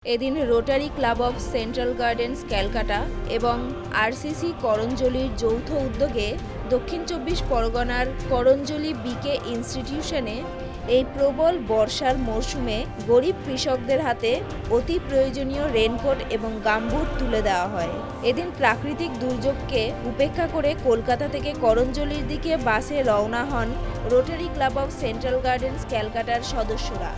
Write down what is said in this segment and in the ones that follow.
এদিন rotary Club of Central gardens Calcutta এবং RCC করঞ্জলির যৌথ উদ্যোগে দক্ষিণ চব্বিশ পরগনার করঞ্জলি বিকে ইনস্টিটিউশনে এই প্রবল বর্ষার মরশুমে গরিব কৃষকদের হাতে অতি প্রয়োজনীয় রেনকোট এবং গামবুট তুলে দেওয়া হয়। এদিন প্রাকৃতিক দুর্যোগকে উপেক্ষা করে কলকাতা থেকে করঞ্জলির দিকে বাসে রওনা হন Rotary Club of Central Gardens ক্যালকাটার সদস্যরা।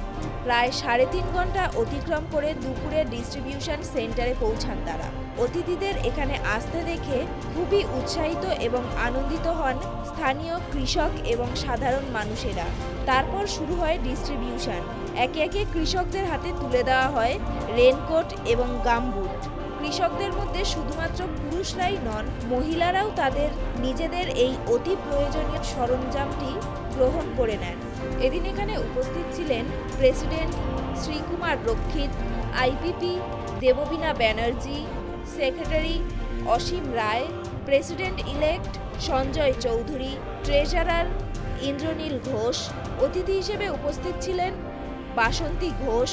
প্রায় 3.5 ঘন্টা অতিক্রম করে দুপুরে ডিস্ট্রিবিউশন সেন্টারে পৌঁছান তারা। অতিথিদের এখানে আসতে দেখে খুবই উৎসাহিত এবং আনন্দিত হন স্থানীয় কৃষক এবং সাধারণ মানুষেরা। তারপর শুরু হয় ডিস্ট্রিবিউশন। একে একে কৃষকদের হাতে তুলে দেওয়া হয় রেনকোট এবং গামবুট। কৃষকদের মধ্যে শুধুমাত্র পুরুষরাই নন, মহিলারাও তাদের নিজেদের এই অতি প্রয়োজনীয় সরঞ্জামটি গ্রহণ করে নেন। এদিন এখানে উপস্থিত ছিলেন president Sreekumar Rakshit, IPP Debbina Banerjee, secretary Asim Roy, president elect Sanjay Chowdhury, treasurer Indranil Ghosh. অতিথি হিসেবে উপস্থিত ছিলেন বাসন্তী ঘোষ,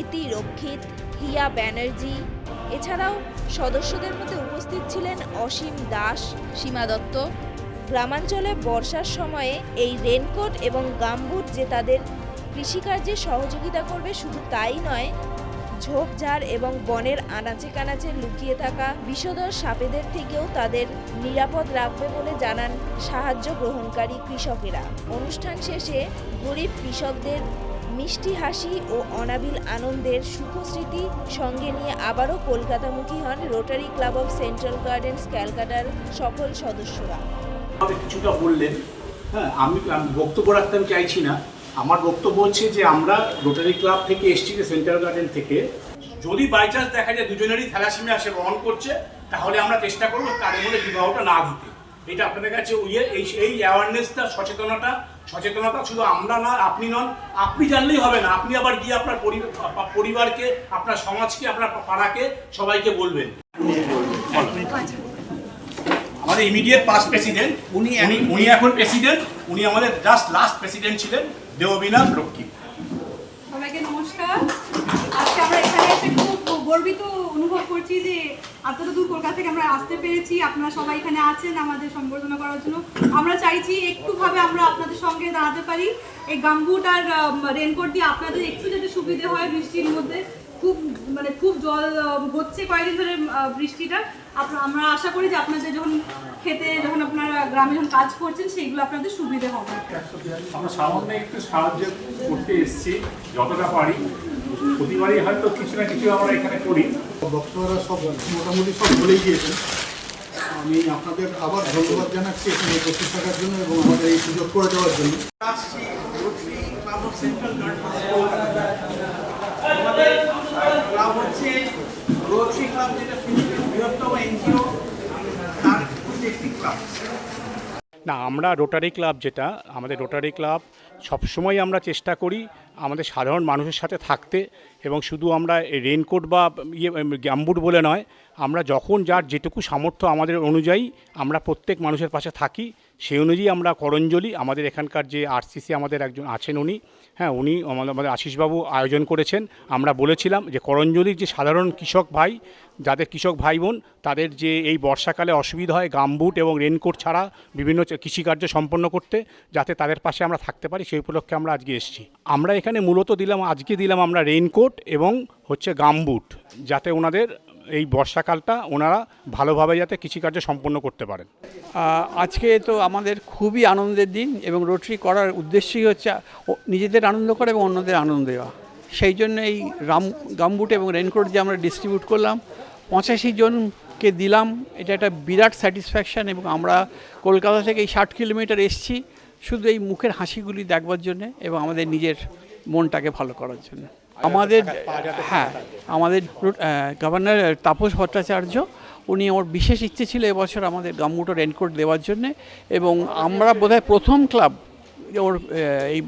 ইতি রক্ষিত, হিয়া ব্যানার্জি। এছাড়াও সদস্যদের মধ্যে উপস্থিত ছিলেন অসীম দাস, সীমা দত্ত। গ্রামাঞ্চলে বর্ষার সময়ে এই রেনকোট এবং গামবুট যে তাদের কৃষিকার্যে সহযোগিতা করবে শুধু তাই নয়, ঝোপঝাড় এবং বনের আনাচে কানাচে লুকিয়ে থাকা বিষধর সাপেদের থেকেও তাদের নিরাপদ রাখবে বলে জানান সাহায্য গ্রহণকারী কৃষকেরা। অনুষ্ঠান শেষে গরিব কৃষকদের মিষ্টি হাসি ও অনাবিল আনন্দের সুখস্মৃতি সঙ্গে নিয়ে আবারও কলকাতামুখী হন Rotary Club of Central Gardens ক্যালকাটার সকল সদস্যরা। কিছুটা বললেন, হ্যাঁ, আমি বক্তব্য রাখতে আমি চাইছি না। আমার বক্তব্য হচ্ছে যে আমরা রোটারি ক্লাব থেকে এসছি, সেন্ট্রাল গার্ডেন থেকে। যদি বাই চান্স দেখা যায় দুজনেরই থ্যালাসেমিয়া সে গ্রহণ করছে, তাহলে আমরা চেষ্টা করবো তাদের মধ্যে বিবাহটা না দিতে। এটা আপনাদের কাছে এই অ্যাওয়ারনেসটা, সচেতনতা শুধু আমরা না, আপনি নন, আপনি জানলেই হবে না, আপনি আবার গিয়ে আপনার পরিবারকে, আপনার সমাজকে, আপনার পাড়াকে সবাইকে বলবেন। আমাদের ইমিডিয়েট পাস্ট প্রেসিডেন্ট উনি এখন প্রেসিডেন্ট, উনি আমাদের জাস্ট লাস্ট প্রেসিডেন্ট ছিলেন, দেববীনা রক্ষিত। সবাইকে নমস্কার। আজকে আমরা এখানে এসে খুব গর্বিত অনুভব করছি যে এতটা দূর কলকাতা থেকে আমরা আসতে পেরেছি। আপনারা সবাই এখানে আছেন আমাদের সম্বর্ধনা করার জন্য। আমরা চাইছি একটুভাবে আমরা আপনাদের সঙ্গে দাঁড়াতে পারি। এই গামবুট আর রেনকোট দিয়ে আপনাদের একটু যাতে সুবিধে হয়। বৃষ্টির মধ্যে খুব জল হচ্ছে কয়েকদিন ধরে বৃষ্টিটা। আমরা আশা করি যে আপনাদের যখন আপনারা গ্রামে যখন কাজ করছেন সেইগুলো আপনাদের সুবিধে হবে। আমরা সামান্য একটু সাহায্য করতে এসেছি যতটা পারি। প্রতিবারই হয়তো কিছু না কিছু আমরা এখানে করি। বক্তারা সব মোটামুটি সব বলেই গিয়েছেন। আমি আপনাদের আবার ধন্যবাদ জানাচ্ছি এখানে উপস্থিত থাকার জন্য এবং আমাদের এই সুযোগ করে দেওয়ার জন্য। আমাদের ক্লাব হচ্ছে রোটারি ক্লাব, যেটা বৃহত্তম এনজিও, তার একটি ক্লাব। না, আমরা রোটারি ক্লাব, যেটা আমাদের রোটারি ক্লাব, সবসময় আমরা চেষ্টা করি আমাদের সাধারণ মানুষের সাথে থাকতে। এবং শুধু আমরা রেনকোট বা গামবুট বলে নয়, আমরা যখন যার যেটুকু সামর্থ্য আমাদের অনুযায়ী আমরা প্রত্যেক মানুষের পাশে থাকি। সেই অনুযায়ী আমরা করঞ্জলি, আমাদের এখানকার যে আরসিসি আমাদের একজন আছেন উনি আমাদের আশিসবাবু আয়োজন করেছেন। আমরা বলেছিলাম যে করঞ্জলির যে সাধারণ কৃষক ভাই, যাদের কৃষক ভাই বোন, তাদের যে এই বর্ষাকালে অসুবিধা হয় গামবুট এবং রেনকোট ছাড়া বিভিন্ন কৃষিকার্য সম্পন্ন করতে, যাতে তাদের পাশে আমরা থাকতে পারি, সেই উপলক্ষে আমরা আজকে এসেছি। আমরা এখানে মূলত আজকে দিলাম আমরা রেনকোট এবং গামবুট, যাতে ওনাদের এই বর্ষাকালটা ওনারা ভালোভাবে যাতে কৃষিকার্য সম্পন্ন করতে পারেন। আজকে তো আমাদের খুবই আনন্দের দিন এবং রোটারি করার উদ্দেশ্যই হচ্ছে নিজেদের আনন্দ করা এবং অন্যদের আনন্দ দেওয়া। সেই জন্য এই গামবুট এবং রেনকোট যে আমরা ডিস্ট্রিবিউট করলাম, 85 জনকে দিলাম। এটা একটা বিরাট স্যাটিসফ্যাকশান। এবং আমরা কলকাতা থেকে এই 60 কিলোমিটার এসেছি শুধু এই মুখের হাসিগুলি দেখবার জন্যে এবং আমাদের নিজের মনটাকে ভালো করার জন্য। আমাদের গভর্নর তাপস ভট্টাচার্য, উনি ওর বিশেষ ইচ্ছে ছিল এবছর আমাদের গামবুট ও রেনকোট দেওয়ার জন্যে। এবং আমরা বোধহয় প্রথম ক্লাব ওর এই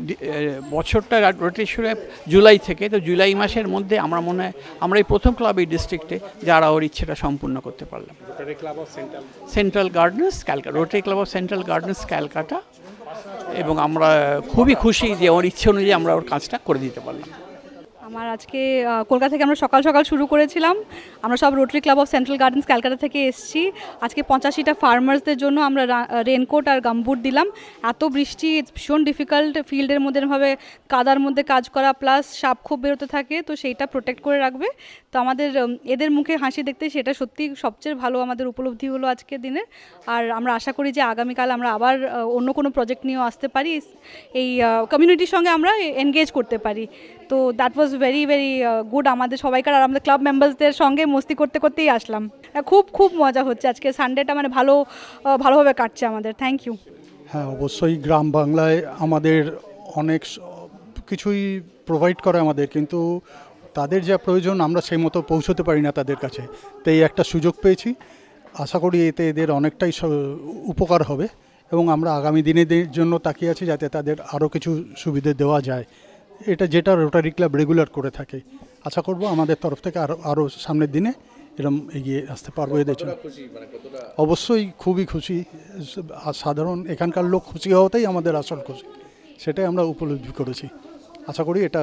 বছরটা রোটারি শুরু জুলাই থেকে, তো জুলাই মাসের মধ্যে আমরা মনে হয় আমরা এই প্রথম ক্লাব এই ডিস্ট্রিক্টে যারা ওর ইচ্ছেটা সম্পূর্ণ করতে পারলাম। Rotary Club of Central gardens Calcutta, rotary Club of Central gardens Calcutta. এবং আমরা খুবই খুশি যে ওর ইচ্ছে অনুযায়ী আমরা ওর কাজটা করে দিতে পারলাম। আমার আজকে কলকাতা থেকে আমরা সকাল সকাল শুরু করেছিলাম। আমরা সব rotary Club of Central gardens Calcutta থেকে এসেছি। আজকে 85টা ফার্মার্সদের জন্য আমরা রেনকোট আর গামবুট দিলাম। এত বৃষ্টি, ভীষণ ডিফিকাল্ট ফিল্ডের মধ্যে এভাবে কাদার মধ্যে কাজ করা, প্লাস সাপ খুব বেরোতে থাকে, তো সেইটা প্রোটেক্ট করে রাখবে। তো আমাদের এদের মুখে হাসি দেখতে সেটা সত্যি সবচেয়ে ভালো আমাদের উপলব্ধি হলো আজকের দিনে। আর আমরা আশা করি যে আগামীকাল আমরা আবার অন্য কোনো প্রজেক্ট নিয়েও আসতে পারি, এই কমিউনিটির সঙ্গে আমরা এনগেজ করতে পারি। তো that was very very good আমাদের সবাইকার। আর আমাদের ক্লাব মেম্বার্সদের সঙ্গে মস্তি করতে করতেই আসলাম। খুব খুব মজা হচ্ছে আজকে সানডেটা, মানে ভালোভাবে কাটছে আমাদের। Thank you. হ্যাঁ, অবশ্যই গ্রাম বাংলায় আমাদের অনেক কিছুই প্রোভাইড করে আমাদের, কিন্তু তাদের যা প্রয়োজন আমরা সেই মতো পৌঁছতে পারি না তাদের কাছে। তো এই একটা সুযোগ পেয়েছি, আশা করি এতে এদের অনেকটাই উপকার হবে এবং আমরা আগামী দিনের জন্য তাকিয়ে আছি যাতে তাদের আরও কিছু সুবিধে দেওয়া যায়। এটা যেটা রোটারি ক্লাব রেগুলার করে থাকে। আশা করব আমাদের তরফ থেকে আরও সামনের দিনে এরকম এগিয়ে আসতে পারবো এদের জন্য। অবশ্যই খুবই খুশি। আর সাধারণ এখানকার লোক খুশি হওয়াতেই আমাদের আসল খুশি, সেটাই আমরা উপলব্ধি করেছি। আশা করি এটা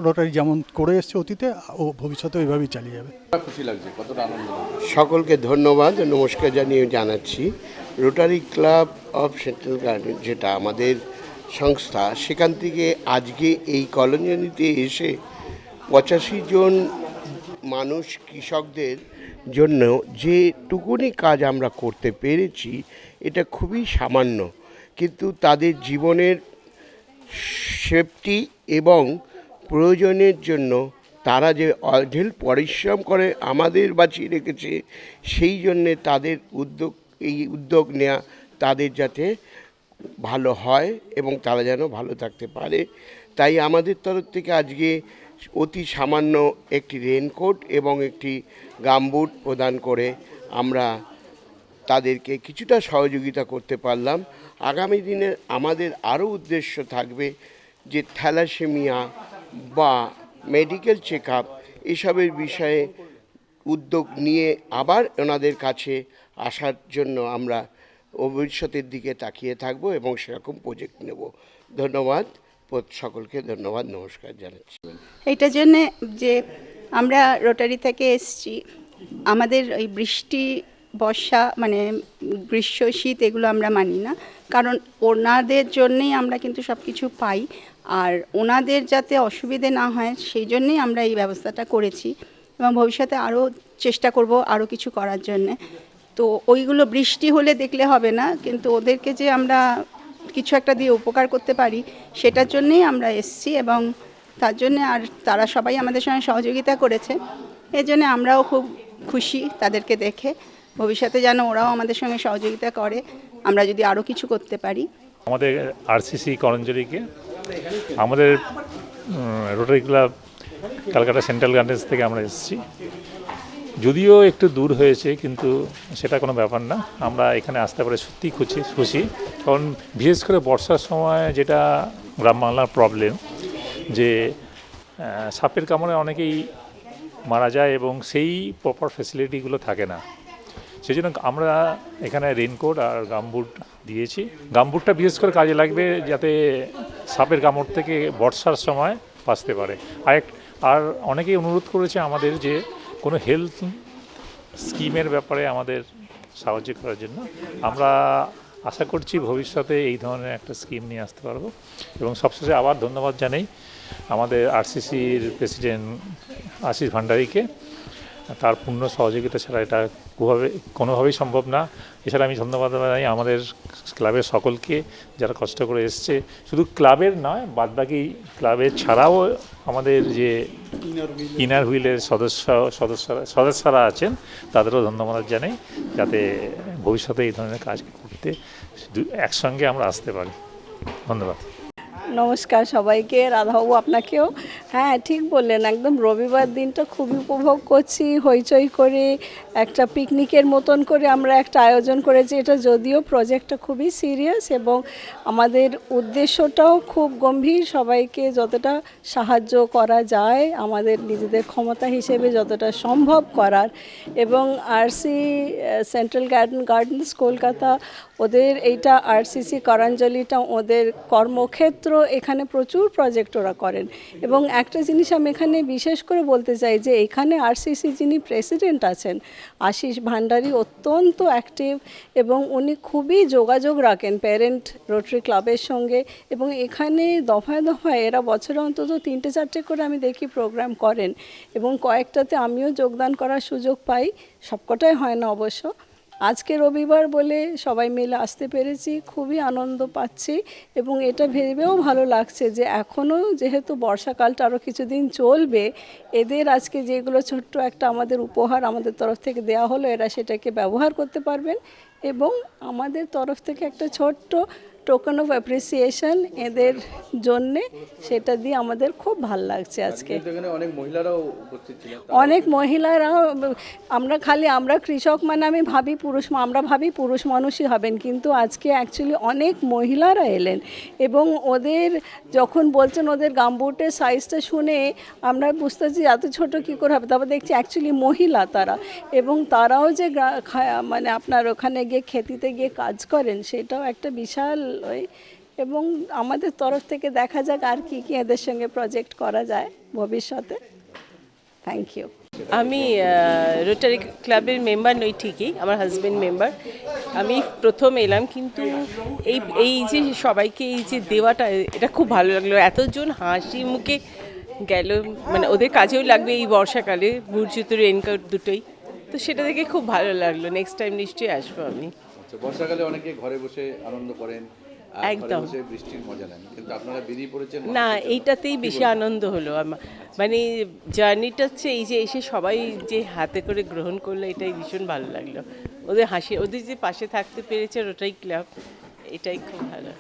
রোটারি যেমন করে এসছে অতীতে ও ভবিষ্যতে ওইভাবেই চালিয়ে যাবে। খুশি লাগছে, কতটা আনন্দ? সকলকে ধন্যবাদ ও নমস্কার জানিয়ে জানাচ্ছি। Rotary Club of central garden যেটা আমাদের সংস্থা, সেখান থেকে আজকে এই কলোনিতে এসে 85 জন মানুষ, কৃষকদের জন্য যেটুকুনি কাজ আমরা করতে পেরেছি এটা খুবই সামান্য, কিন্তু তাদের জীবনের সেফটি এবং প্রয়োজনের জন্য তারা যে অঢেল পরিশ্রম করে আমাদের বাঁচিয়ে রেখেছে, সেই জন্যে তাদের এই উদ্যোগ নেওয়া তাদের যাতে ভালো হয় এবং তারা যেন ভালো থাকতে পারে। তাই আমাদের তরফ থেকে আজকে অতি সামান্য একটি রেনকোট এবং একটি গামবুট প্রদান করে আমরা তাদেরকে কিছুটা সহযোগিতা করতে পারলাম। আগামী দিনে আমাদের আরও উদ্দেশ্য থাকবে যে থ্যালাসেমিয়া বা মেডিকেল চেক আপ এসবের বিষয়ে উদ্যোগ নিয়ে আবার ওনাদের কাছে আসার জন্য আমরা ভবিষ্যতের দিকে তাকিয়ে থাকব এবং সেরকম প্রজেক্ট নেব। ধন্যবাদ সকলকে, ধন্যবাদ, নমস্কার জানাচ্ছি। এইটার জন্যে যে আমরা রোটারি থেকে এসছি, আমাদের ওই বৃষ্টি, বর্ষা, মানে গ্রীষ্ম, শীত এগুলো আমরা মানি না, কারণ ওনাদের জন্যেই আমরা কিন্তু সব কিছু পাই। আর ওনাদের যাতে অসুবিধে না হয় সেই জন্যেই আমরা এই ব্যবস্থাটা করেছি এবং ভবিষ্যতে আরও চেষ্টা করব আরও কিছু করার জন্যে। তো ওইগুলো বৃষ্টি হলে দেখলে হবে না, কিন্তু ওদেরকে যে আমরা কিছু একটা দিয়ে উপকার করতে পারি সেটার জন্যেই আমরা এসছি এবং তার জন্যে আর তারা সবাই আমাদের সঙ্গে সহযোগিতা করেছে। এই জন্যে আমরাও খুব খুশি তাদেরকে দেখে। ভবিষ্যতে যেন ওরাও আমাদের সঙ্গে সহযোগিতা করে, আমরা যদি আরও কিছু করতে পারি। আমাদের আরসিসি করঞ্জলিকে আমাদের rotary club Calcutta central gardens থেকে আমরা এসেছি। যদিও একটু দূর হয়েছে, কিন্তু সেটা কোনো ব্যাপার না। আমরা এখানে আসতে পারে সত্যিই খুশি, কারণ বিশেষ করে বর্ষার সময় যেটা গ্রাম বাংলার প্রবলেম, যে সাপের কামড়ে অনেকেই মারা যায় এবং সেই প্রপার ফ্যাসিলিটিগুলো থাকে না। সেই জন্য আমরা এখানে রেনকোট আর গামবুট দিয়েছি। গামবুটটা বিশেষ করে কাজে লাগবে যাতে সাপের কামড় থেকে বর্ষার সময় বাঁচতে পারে। আর অনেকেই অনুরোধ করেছে আমাদের যে কোনো হেলথ স্কিমের ব্যাপারে আমাদের সাহায্য করার জন্য। আমরা আশা করছি ভবিষ্যতে এই ধরনের একটা স্কিম নিয়ে আসতে পারবো। এবং সবশেষে আবার ধন্যবাদ জানাই আমাদের আরসিসির প্রেসিডেন্ট আশিস ভান্ডারীকে। তার পূর্ণ সহযোগিতা ছাড়া এটা কোনোভাবেই সম্ভব না। এছাড়া আমি ধন্যবাদ জানাই আমাদের ক্লাবের সকলকে যারা কষ্ট করে এসছে, শুধু ক্লাবের নয়, বাদবাকি ক্লাবের ছাড়াও আমাদের যে ইনার হুইলের সদস্যরা আছেন তাদেরও ধন্যবাদ জানাই, যাতে ভবিষ্যতে এই ধরনের কাজ করতে একসঙ্গে আমরা আসতে পারি। ধন্যবাদ। নমস্কার সবাইকে, রাধাবাবু আপনাকেও। হ্যাঁ, ঠিক বললেন, একদম রবিবার দিনটা খুবই উপভোগ করছি। হইচই করে একটা পিকনিকের মতন করে আমরা একটা আয়োজন করেছি। এটা যদিও প্রজেক্টটা খুবই সিরিয়াস এবং আমাদের উদ্দেশ্যটাও খুব গম্ভীর, সবাইকে যতটা সাহায্য করা যায় আমাদের নিজেদের ক্ষমতা হিসেবে যতটা সম্ভব করার। এবং আরসি সেন্ট্রাল গার্ডেন্স কলকাতা, ওদের এইটা আরসিসি করঞ্জলিটা ওদের কর্মক্ষেত্র, এখানে প্রচুর প্রজেক্ট ওরা করেন এবং একটা জিনিস আমি এখানে বিশেষ করে বলতে চাই যে এখানে আরসিসি যিনি প্রেসিডেন্ট আছেন আশিস ভান্ডারী অত্যন্ত অ্যাক্টিভ এবং উনি খুবই যোগাযোগ রাখেন প্যারেন্ট রোটারি ক্লাবের সঙ্গে, এবং এখানে দফায় দফায় এরা বছরে অন্তত 3-4টে করে আমি দেখি প্রোগ্রাম করেন, এবং কয়েকটাতে আমিও যোগদান করার সুযোগ পাই, সবকটাই হয় না অবশ্য। আজকে রবিবার বলে সবাই মিলে আসতে পেরেছি, খুবই আনন্দ পাচ্ছি এবং এটা ভেবেও ভালো লাগছে যে এখনও যেহেতু বর্ষাকালটা আরও কিছুদিন চলবে, এদের আজকে যেগুলো ছোট্ট একটা আমাদের উপহার আমাদের তরফ থেকে দেওয়া হলো, এরা সেটাকে ব্যবহার করতে পারবেন এবং আমাদের তরফ থেকে একটা ছোট্ট টোকেন অফ অ্যাপ্রিসিয়েশন এদের জন্যে, সেটা দিয়ে আমাদের খুব ভালো লাগছে আজকে। অনেক মহিলারাও উপস্থিত ছিলেন। অনেক মহিলারা, আমরা কৃষক মানে আমরা ভাবি পুরুষ মানুষই হবেন, কিন্তু আজকে অ্যাকচুয়ালি অনেক মহিলারা এলেন এবং ওদের যখন বলছেন ওদের গামবুটের সাইজটা শুনে আমরা বুঝতেছি এত ছোট কী করে হবে, তারপর দেখছি অ্যাকচুয়ালি মহিলা তারা, এবং তারাও যে মানে আপনার ওখানে গিয়ে খেতিতে গিয়ে কাজ করেন সেটাও একটা বিশাল এবং আমাদের তরফ থেকে দেখা যাক আর কি কি এদের সঙ্গে প্রজেক্ট করা যায় ভবিষ্যতে। Thank you. আমি রোটারি ক্লাবের মেম্বার নই ঠিকই, আমার হাজব্যান্ড মেম্বার। আমি প্রথম এলাম, কিন্তু এই যে সবাইকে এই যে দেওয়াটা, এটা খুব ভালো লাগলো। এতজন হাসি মুখে গেল, মানে ওদের কাজেও লাগবে এই বর্ষাকালে, বুট জুতো রেনকোট দুটোই, তো সেটা দেখে খুব ভালো লাগলো। নেক্সট টাইম নিশ্চয়ই আসবো আমি। বর্ষাকালে অনেকে ঘরে বসে আনন্দ করেন, একদম বৃষ্টির মজা নেন, কিন্তু আপনারা বেরিয়ে পড়েছেন। না, এইটাতেই বেশি আনন্দ হলো মানে জার্নিটা হচ্ছে এই যে এসে সবাই যে হাতে করে গ্রহণ করলো, এটাই ভীষণ ভালো লাগলো। ওদের হাসি, ওদের যে পাশে থাকতে পেরেছে রোটারি ক্লাব, এটাই খুব ভালো।